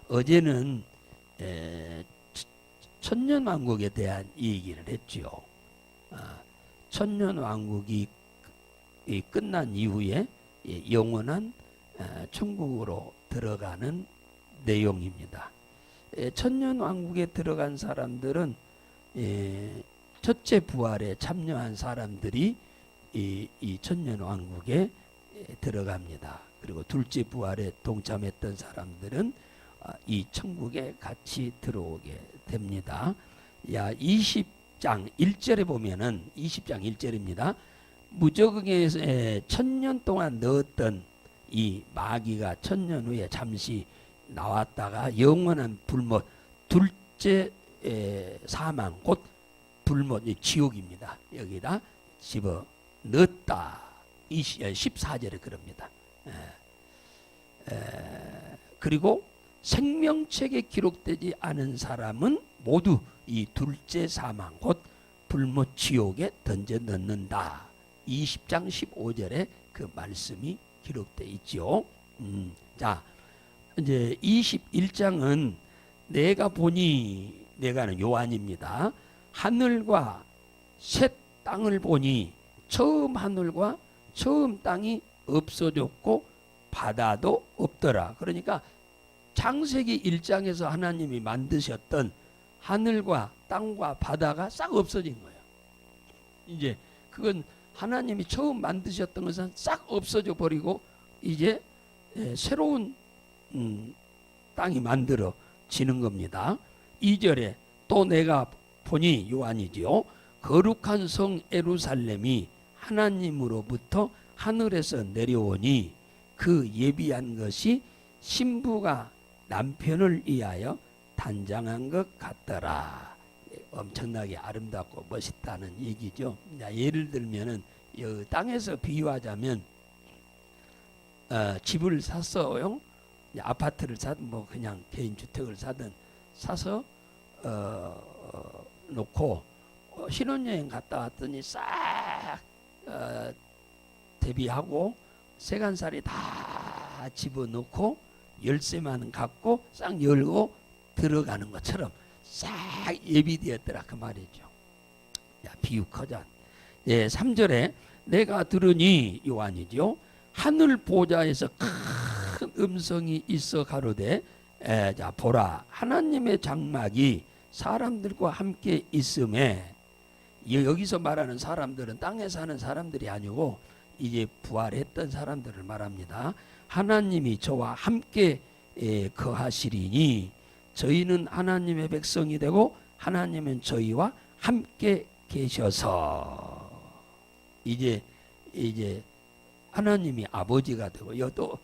어제는 천년왕국에 대한 얘기를 했죠. 천년왕국이 끝난 이후에 영원한 천국으로 들어가는 내용입니다. 천년왕국에 들어간 사람들은 첫째 부활에 참여한 사람들이 이 천년왕국에 들어갑니다. 그리고 둘째 부활에 동참했던 사람들은 이 천국에 같이 들어오게 됩니다. 20장 1절에 보면은 20장 1절입니다. 무저궁에 천년 동안 넣었던 이 마귀가 천년 후에 잠시 나왔다가 영원한 불못, 둘째 사망, 곧 불못, 지옥입니다. 여기다 집어 넣었다. 14절에 그럽니다. 그리고 생명책에 기록되지 않은 사람은 모두 이 둘째 사망, 곧 불못 지옥에 던져 넣는다. 20장 15절에 그 말씀이 기록되어 있죠. 자, 이제 21장은 내가 보니, 내가는 요한입니다. 하늘과 새 땅을 보니 처음 하늘과 처음 땅이 없어졌고 바다도 없더라. 그러니까 창세기 1장에서 하나님이 만드셨던 하늘과 땅과 바다가 싹 없어진 거예요. 이제 그건 하나님이 처음 만드셨던 것은 싹 없어져 버리고 이제 새로운 땅이 만들어지는 겁니다. 2절에 또 내가 보니, 요한이지요, 거룩한 성 예루살렘이 하나님으로부터 하늘에서 내려오니 그 예비한 것이 신부가 남편을 위하여 단장한 것 같더라. 엄청나게 아름답고 멋있다는 얘기죠. 예를 들면은 땅에서 비유하자면 집을 샀어요. 아파트를 사든 뭐 그냥 개인 주택을 사든 사서 놓고 신혼여행 갔다 왔더니 싹 대비하고 세간살이 다 집어넣고 열쇠만 갖고 싹 열고 들어가는 것처럼 싹 예비되었더라 그 말이죠. 비유 커져. 3절에 내가 들으니, 요한이죠, 하늘 보좌에서 큰 음성이 있어 가로되 자 보라, 하나님의 장막이 사람들과 함께 있음에, 여기서 말하는 사람들은 땅에 사는 사람들이 아니고 이제 부활했던 사람들을 말합니다. 하나님이 저와 함께 거하시리니 저희는 하나님의 백성이 되고 하나님은 저희와 함께 계셔서, 이제 하나님이 아버지가 되고, 또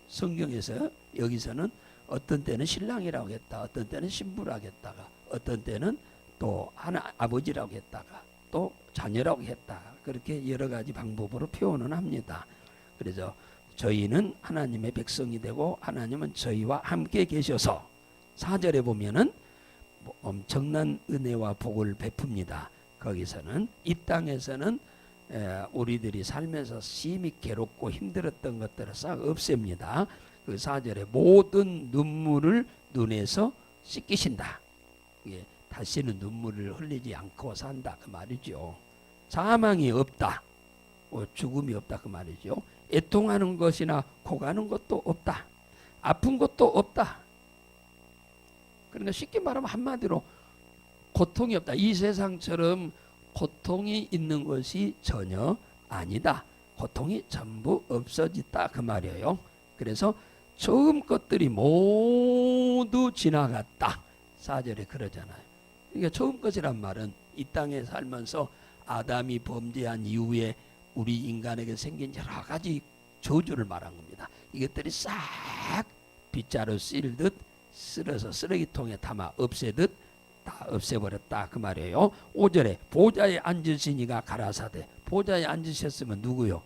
성경에서 여기서는 어떤 때는 신랑이라고 했다, 어떤 때는 신부라고 했다가, 어떤 때는 또 아버지라고 했다가 또 자녀라고 했다, 그렇게 여러 가지 방법으로 표현을 합니다. 그래서 저희는 하나님의 백성이 되고 하나님은 저희와 함께 계셔서, 4절에 보면은 엄청난 은혜와 복을 베풉니다. 거기서는 이 땅에서는 우리들이 살면서 심히 괴롭고 힘들었던 것들을 싹 없앱니다. 그 4절에 모든 눈물을 눈에서 씻기신다. 다시는 눈물을 흘리지 않고 산다 그 말이죠. 사망이 없다, 죽음이 없다 그 말이죠. 애통하는 것이나 고가는 것도 없다, 아픈 것도 없다. 그러니까 쉽게 말하면 한마디로 고통이 없다. 이 세상처럼 고통이 있는 것이 전혀 아니다. 고통이 전부 없어졌다 그 말이에요. 그래서 처음 것들이 모두 지나갔다. 4절에 그러잖아요. 그러니까 처음 것이란 말은 이 땅에 살면서 아담이 범죄한 이후에 우리 인간에게 생긴 여러 가지 저주를 말한 겁니다. 이것들이 싹 빗자루 쓸듯 쓸어서 쓰레기통에 담아 없애듯 다 없애버렸다 그 말이에요. 5절에 보좌에 앉으신 이가 가라사대, 보좌에 앉으셨으면 누구요?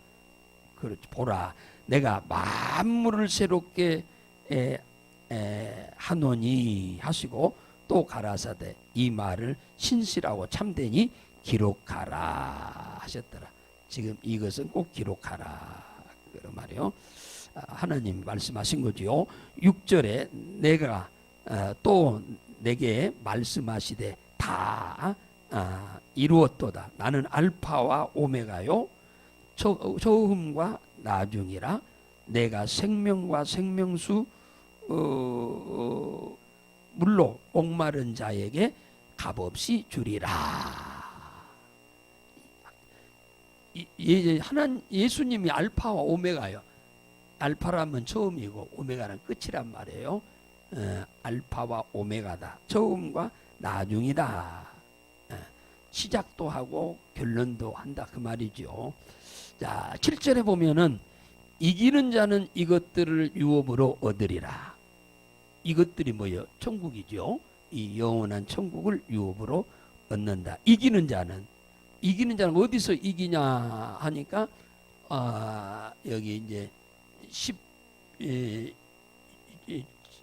그렇지, 보라 내가 만물을 새롭게 하노니 하시고, 또 가라사대 이 말을 신실하고 참되니 기록하라 하셨더라. 지금 이것은 꼭 기록하라 그 말이요. 하나님 말씀하신 거지요. 6절에 내가 또 내게 말씀하시되 다 이루었도다. 나는 알파와 오메가요 처음과 나중이라. 내가 생명과 생명수 물로 목마른 자에게 값없이 주리라. 예수님이 알파와 오메가요. 알파라면 처음이고 오메가는 끝이란 말이에요. 알파와 오메가다. 처음과 나중이다. 시작도 하고 결론도 한다 그 말이죠. 자, 7절에 보면은 이기는 자는 이것들을 유업으로 얻으리라. 이것들이 뭐예요? 천국이죠. 이 영원한 천국을 유업으로 얻는다. 이기는 자는 어디서 이기냐 하니까 여기 이제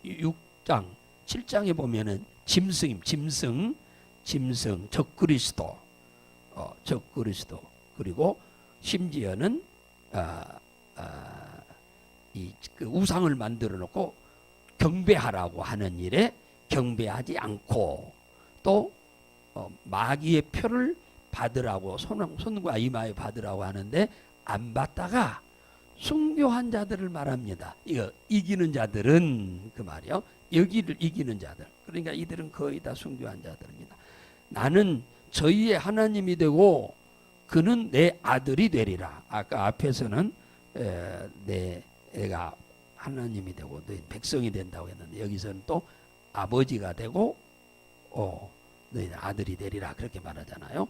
16장 7장에 보면은 짐승 적그리스도 그리고 심지어는 그 우상을 만들어 놓고 경배하라고 하는 일에 경배하지 않고 또 마귀의 표를 받으라고 손과 이마에 받으라고 하는데 안 받다가 순교한 자들을 말합니다. 이거 이기는 자들은 그 말이요. 여기를 이기는 자들. 그러니까 이들은 거의 다 순교한 자들입니다. 나는 저희의 하나님이 되고 그는 내 아들이 되리라. 아까 앞에서는 내가 하나님이 되고 너희 백성이 된다고 했는데 여기서는 또 아버지가 되고 너희 아들이 되리라 그렇게 말하잖아요.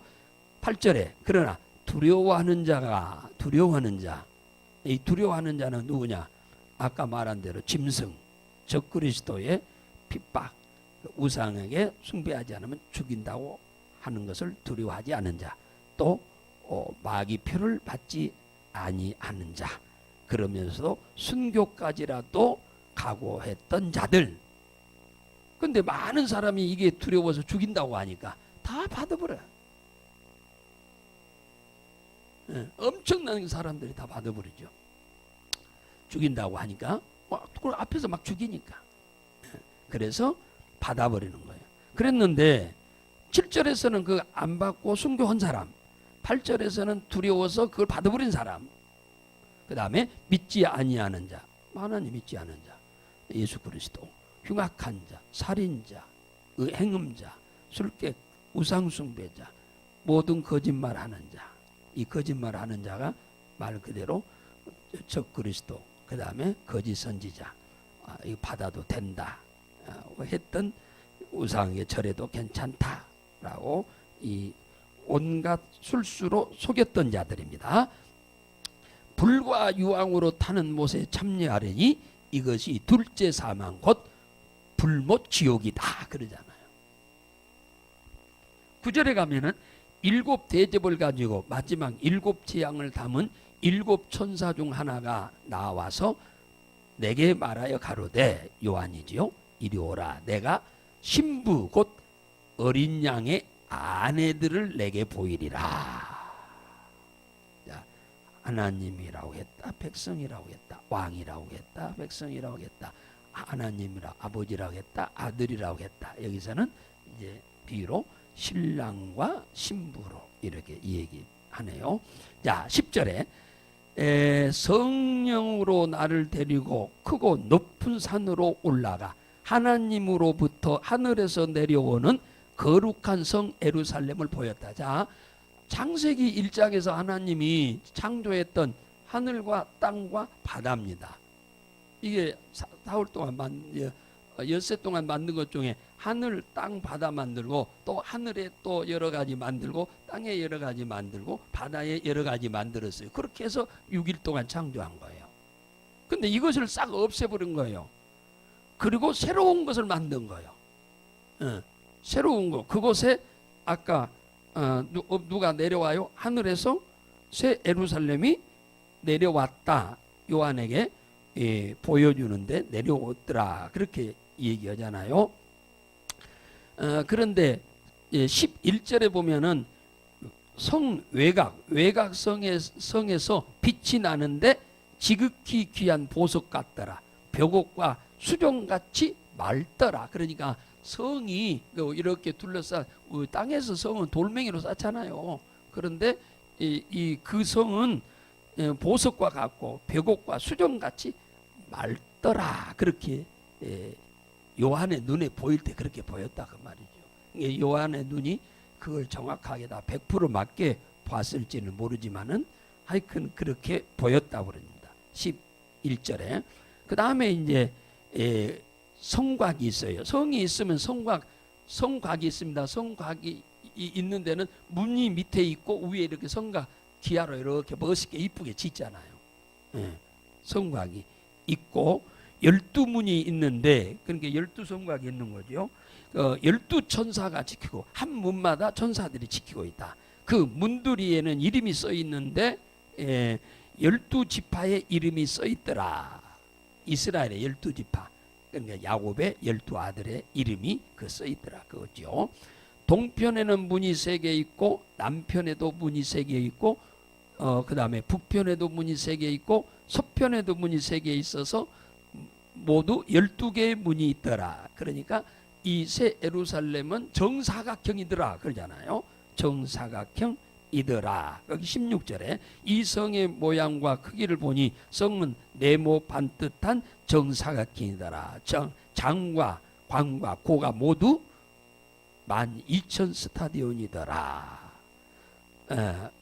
8절에 그러나 두려워하는 자, 이 두려워하는 자는 누구냐? 아까 말한 대로 짐승, 적그리스도의 핍박, 우상에게 숭배하지 않으면 죽인다고 하는 것을 두려워하지 않은 자, 또 마귀 표를 받지 아니하는 자, 그러면서도 순교까지라도 각오했던 자들. 근데 많은 사람이 이게 두려워서 죽인다고 하니까 다 받아버려요. 엄청난 사람들이 다 받아버리죠. 죽인다고 하니까 그걸 앞에서 막 죽이니까. 그래서 받아버리는 거예요. 그랬는데 7절에서는 그 안 받고 순교한 사람, 8절에서는 두려워서 그걸 받아버린 사람, 그 다음에 믿지 아니하는 자, 하나님 믿지 않은 자, 예수 그리스도, 흉악한 자, 살인자, 행음자, 술객, 우상숭배자, 모든 거짓말하는 자. 이 거짓말하는 자가 말 그대로 적그리스도, 그 다음에 거짓 선지자, 이거 받아도 된다 했던 우상에게 절해도 괜찮다라고 이 온갖 술수로 속였던 자들입니다. 불과 유황으로 타는 못에 참여하려니 이것이 둘째 사망 곧 불못 지옥이다 그러잖아요. 9절에 가면은 7 대접을 가지고 마지막 7 재앙을 담은 7 천사 중 하나가 나와서 내게 말하여 가로되, 요한이지요, 이리 오라. 내가 신부 곧 어린 양의 아내들을 내게 보이리라. 자, 하나님이라고 했다, 백성이라고 했다, 왕이라고 했다, 백성이라고 했다, 하나님이라 아버지라고 했다, 아들이라고 했다. 여기서는 이제 비유로 신랑과 신부로 이렇게 얘기하네요. 자, 10절에 성령으로 나를 데리고 크고 높은 산으로 올라가 하나님으로부터 하늘에서 내려오는 거룩한 성 예루살렘을 보였다. 자, 창세기 1장에서 하나님이 창조했던 하늘과 땅과 바다입니다. 이게 사흘 동안 엿새 동안 만든 것 중에 하늘, 땅, 바다 만들고 또 하늘에 또 여러 가지 만들고 땅에 여러 가지 만들고 바다에 여러 가지 만들었어요. 그렇게 해서 6일 동안 창조한 거예요. 근데 이것을 싹 없애버린 거예요. 그리고 새로운 것을 만든 거예요. 새로운 거. 그곳에 아까 누가 내려와요? 하늘에서 새 예루살렘이 내려왔다. 요한에게 보여주는데 내려오더라. 그렇게 얘기하잖아요. 그런데 11절에 보면은 성 외곽 성에서 빛이 나는데 지극히 귀한 보석 같더라. 벽옥과 수종같이 맑더라. 그러니까 성이 이렇게 둘러싸, 땅에서 성은 돌멩이로 쌓잖아요. 그런데 그 성은 보석과 같고 벽옥과 수종같이 맑더라. 그렇게 요한의 눈에 보일 때 그렇게 보였다 그 말이죠. 요한의 눈이 그걸 정확하게 다 100% 맞게 봤을지는 모르지만은 하여튼 그렇게 보였다고 그럽니다. 11절에. 그 다음에 이제 성곽이 있어요. 성이 있으면 성곽이 있습니다. 성곽이 있는 데는 문이 밑에 있고 위에 이렇게 성곽 기아로 이렇게 멋있게 이쁘게 짓잖아요. 성곽이 있고 12문이 있는데, 그러니까 12성곽이 있는 거죠. 12천사가 지키고 한 문마다 천사들이 지키고 있다. 그 문두리에는 이름이 써 있는데 12지파의 이름이 써 있더라. 이스라엘의 12지파, 그러니까 야곱의 12아들의 이름이 써 있더라 그거죠. 동편에는 문이 3개 있고 남편에도 문이 3개 있고 그 다음에 북편에도 문이 3개 있고 서편에도 문이 3개 있어서 모두 12개의 문이 있더라. 그러니까 이 새 예루살렘은 정사각형이더라 그러잖아요. 정사각형이더라. 여기 16절에 이 성의 모양과 크기를 보니 성은 네모 반듯한 정사각형이더라. 장과 광과 고가 모두 12,000 스타디온이더라.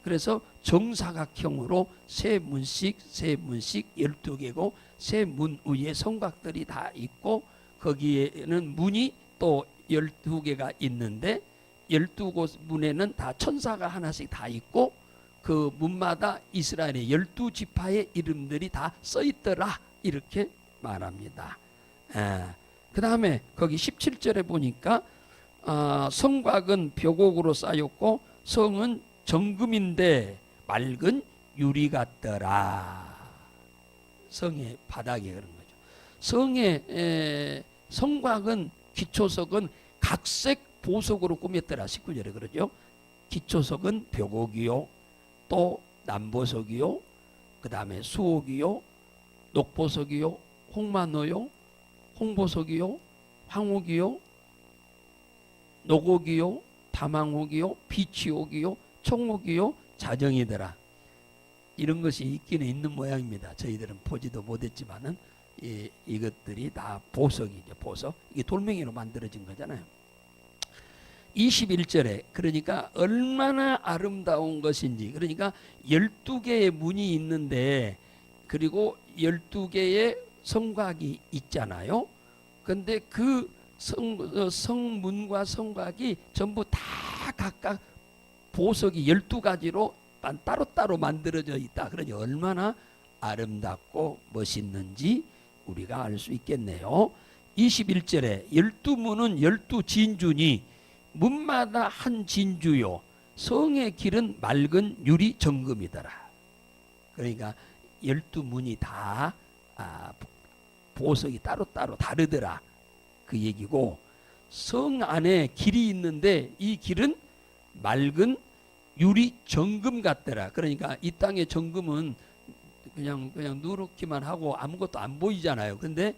그래서 정사각형으로 세 문씩 12개고 세 문 위에 성곽들이 다 있고 거기에는 문이 또 12개가 있는데 12곳 문에는 다 천사가 하나씩 다 있고 그 문마다 이스라엘의 12지파의 이름들이 다 써있더라 이렇게 말합니다. 그 다음에 거기 17절에 보니까 성곽은 벽옥으로 쌓였고 성은 정금인데 맑은 유리 같더라. 성의 바닥에 그런 거죠. 성의 성곽은 기초석은 각색 보석으로 꾸몄더라. 19절에 그러죠. 기초석은 벽옥이요, 또 남보석이요, 그 다음에 수옥이요, 녹보석이요, 홍마노요, 홍보석이요, 황옥이요, 녹옥이요, 다망옥이요, 비치옥이요, 청옥이요, 자정이더라. 이런 것이 있기는 있는 모양입니다. 저희들은 보지도 못했지만은 이것들이 다 보석이죠. 보석. 이게 돌멩이로 만들어진 거잖아요. 21절에 그러니까 얼마나 아름다운 것인지, 그러니까 12개의 문이 있는데 그리고 12개의 성곽이 있잖아요. 근데 그 성문과 성곽이 전부 다 각각 보석이 12가지로 따로따로 만들어져 있다. 그러니 얼마나 아름답고 멋있는지 우리가 알 수 있겠네요. 21절에 12문은 12진주니 문마다 한 진주요 성의 길은 맑은 유리 정금이더라. 그러니까 12문이 다 보석이 따로따로 다르더라 그 얘기고, 성 안에 길이 있는데 이 길은 맑은 유리 정금 같더라. 그러니까 이 땅의 정금은 그냥 누렇기만 하고 아무것도 안 보이잖아요. 근데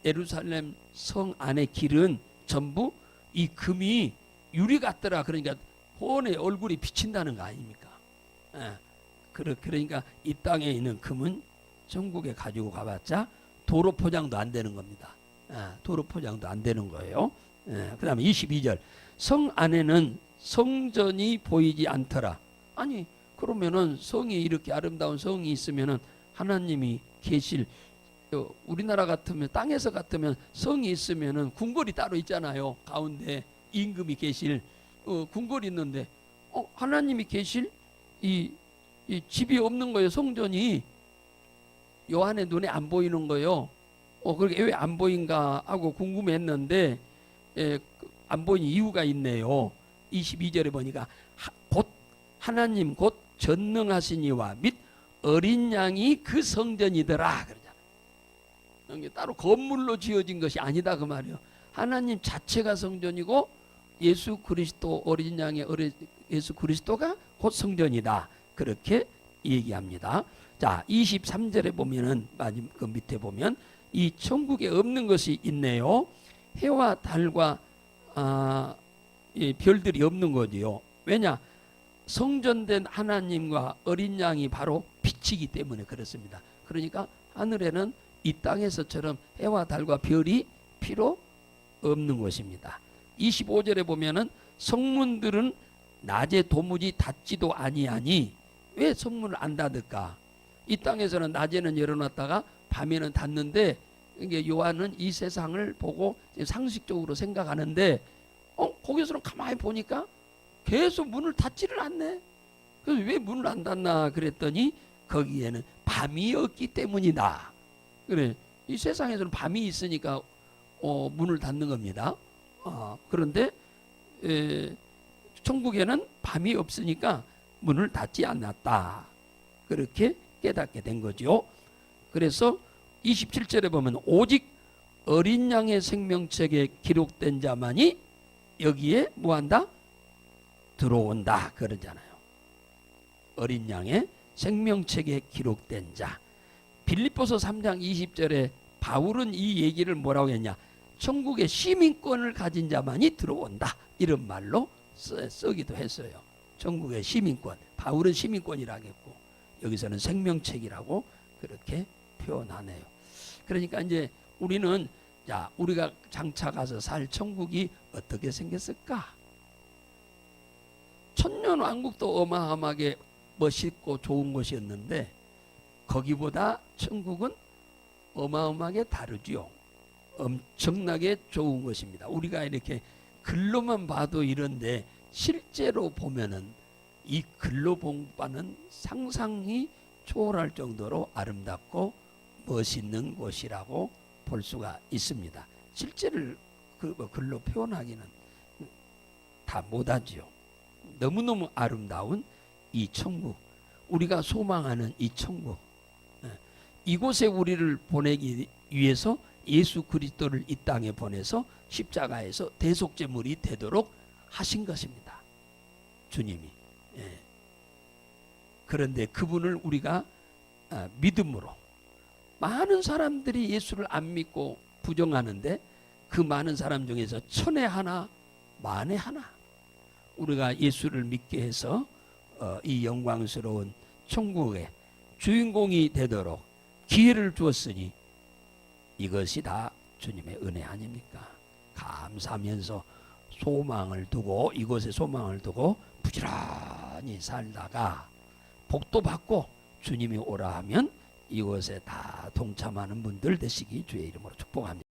예루살렘 성 안의 길은 전부 이 금이 유리 같더라. 그러니까 혼의 얼굴이 비친다는 거 아닙니까? 그러니까 이 땅에 있는 금은 전국에 가지고 가봤자 도로 포장도 안 되는 겁니다. 도로 포장도 안 되는 거예요. 그 다음에 22절 성 안에는 성전이 보이지 않더라. 아니 그러면은 성이 이렇게 아름다운 성이 있으면은 하나님이 계실, 우리나라 같으면 땅에서 같으면 성이 있으면은 궁궐이 따로 있잖아요. 가운데 임금이 계실 궁궐이 있는데 하나님이 계실 이 집이 없는 거예요. 성전이 요한의 눈에 안 보이는 거예요. 그렇게 왜 안 보인가 하고 궁금했는데 안 보이는 이유가 있네요. 22절에 보니까 곧 하나님 곧 전능하시니와 및 어린 양이 그 성전이더라 그러잖아요. 이게 따로 건물로 지어진 것이 아니다 그 말이에요. 하나님 자체가 성전이고 예수 그리스도 어린 양의 예수 그리스도가 곧 성전이다 그렇게 얘기합니다. 자, 23절에 보면은 마지막 그 밑에 보면 이 천국에 없는 것이 있네요. 해와 달과 이 별들이 없는 거지요. 왜냐? 성전된 하나님과 어린 양이 바로 빛이기 때문에 그렇습니다. 그러니까 하늘에는 이 땅에서처럼 해와 달과 별이 필요 없는 것입니다. 25절에 보면은 성문들은 낮에 도무지 닫지도 아니하니, 왜 성문을 안 닫을까? 이 땅에서는 낮에는 열어놨다가 밤에는 닫는데, 이게 요한은 이 세상을 보고 상식적으로 생각하는데 거기서는 가만히 보니까 계속 문을 닫지를 않네. 그래서 왜 문을 안 닫나 그랬더니 거기에는 밤이 없기 때문이다. 그래, 이 세상에서는 밤이 있으니까 문을 닫는 겁니다. 그런데 천국에는 밤이 없으니까 문을 닫지 않았다. 그렇게 깨닫게 된 거죠. 그래서 27절에 보면 오직 어린 양의 생명책에 기록된 자만이 여기에 뭐한다? 들어온다 그러잖아요. 어린 양의 생명책에 기록된 자. 빌립보서 3장 20절에 바울은 이 얘기를 뭐라고 했냐? 천국의 시민권을 가진 자만이 들어온다, 이런 말로 쓰기도 했어요. 천국의 시민권, 바울은 시민권이라고 했고 여기서는 생명책이라고 그렇게 표현하네요. 그러니까 이제 우리는, 자, 우리가 장차 가서 살 천국이 어떻게 생겼을까? 천년왕국도 어마어마하게 멋있고 좋은 곳이었는데 거기보다 천국은 어마어마하게 다르지요. 엄청나게 좋은 것입니다. 우리가 이렇게 글로만 봐도 이런데 실제로 보면은 이 글로 본 바는 상상이 초월할 정도로 아름답고 멋있는 곳이라고 볼 수가 있습니다. 실제를 글로 표현하기는 다 못하지요. 너무너무 아름다운 이 천국, 우리가 소망하는 이 천국, 이곳에 우리를 보내기 위해서 예수 그리스도를 이 땅에 보내서 십자가에서 대속제물이 되도록 하신 것입니다. 주님이. 그런데 그분을 우리가 믿음으로, 많은 사람들이 예수를 안 믿고 부정하는데 그 많은 사람 중에서 천에 하나 만에 하나 우리가 예수를 믿게 해서 이 영광스러운 천국의 주인공이 되도록 기회를 주었으니 이것이 다 주님의 은혜 아닙니까? 감사하면서 소망을 두고, 이곳에 소망을 두고 부지런히 살다가 복도 받고 주님이 오라 하면 이곳에 다 동참하는 분들 되시기 주의 이름으로 축복합니다.